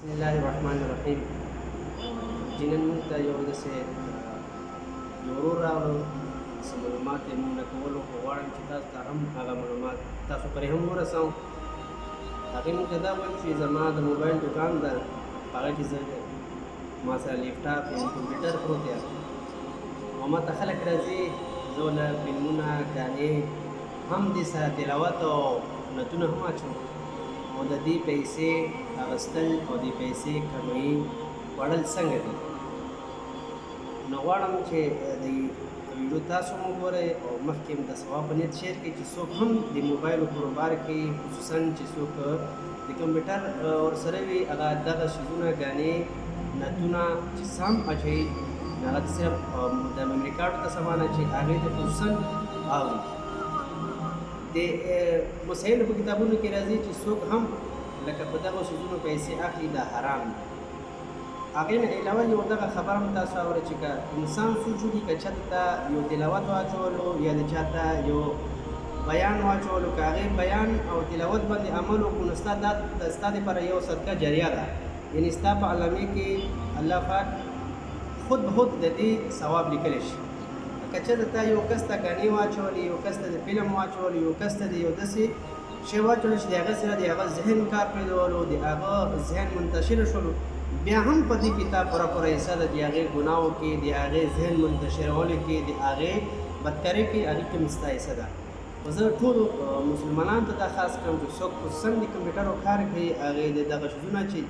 بسم الله الرحمن الرحیم. جنن موږ ته یو داسې یو ورور راغلو، څه معلومات یې موږ نه کولو، خو غواړم چې تاسو ته هم هغه معلومات تاسو پرې هم ورسوم. هغې موږ ته دا ویل چې زما د موبایل دوکان ده، په هغه کې ما سره لیپټاپ یعنې کمپیوټر پروت دی او ما ته خلک راځي، زه ورله فلمونه ګانې هم دې سره تلاوت او نتونه هم اچوم او د دې پیسې اخیستل او دې پیسې کموي خوړل څنګه دي. نو غواړم چې د ویډیو تاسو هم وګورئ او مخکې هم د ثواب په نیت شیر کړئ چې څوک هم د موبایل کاروبار کې خصوصا چې څوک د کمپیوټر ورسره وي هغه دغه څیزونه ګانې نتونه چې سم اچوي هغه صرف د میمري کارډ ته سمانه چې هغې ته خصوصا اوري. د مسایلو په کتابونو کې راځي چې څوک هم لکه په دغو څیزونو پیسې اخلي دا حرام دي. هغې نه علاوه یو دغه خبره هم تاسو اورئ چې که انسان سوچ وکړي که چاته ته یو تلاوت واچولو یا د چا ته یو بیان واچولو، که هغې بیان او تلاوت باندې عمل وکړو نو ستا دپاره یو صدقه جاریه ده، یعنې ستا په علامې کې الله پاک خود به خود د دې ثواب لیکلی شي. که چېرته تا یو کس ته ګاڼې واچولې، یو کس ته د فلم واچولې، یو کس ته د یو داسې شی واچولی چې د هغه سره د هغه ذهن کار پیدولو، د هغه ذهن منتشره شولو، بیا هم په دې کې تا پوره حصه ده د هغې ګناهو کې، د هغې ذهن منتشرولو کې، د هغې بدکارۍ کې، هغې کې هم ستا حصه ده. خو زه ټولو مسلمانانو ته دا خاص کړم چې څوک خصوصا د کمپیوټرو کار کوي هغې د دغه څیزونه چې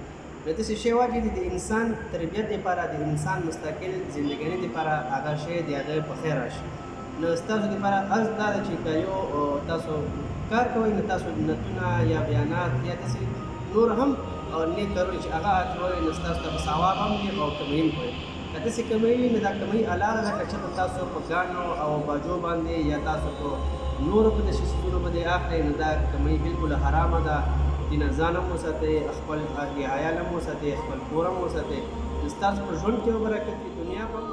د داسې شی واچوي د انسان تربیت دپاره، د انسان مستقل زندګاني دپاره هغه شی د هغې په خیر راشي. نو ستاسو دپاره عرض دا ده چې که یو تاسو کار کوئ نو تاسو نتونه یا بیانات یا داسې نور هم نیک کارونه چې هغه اچوئ نو ستاسو ته به ثواب هم وي او کموي هم کوئ. که داسې کموي نو دا کموي حلاله ده، که چېرته تاسو په ګاڼو او باجو باندې یا تاسو په نورو په داسې څیزونو باندې اخلئ نو دا کموي بالکل حرامه ده. دینه ځان هم وساتئ، خپل اهل عیال هم وساتئ، خپل کور هم وساتئ. ستاسو په ژوند کې به برکت وي، دنیا به هم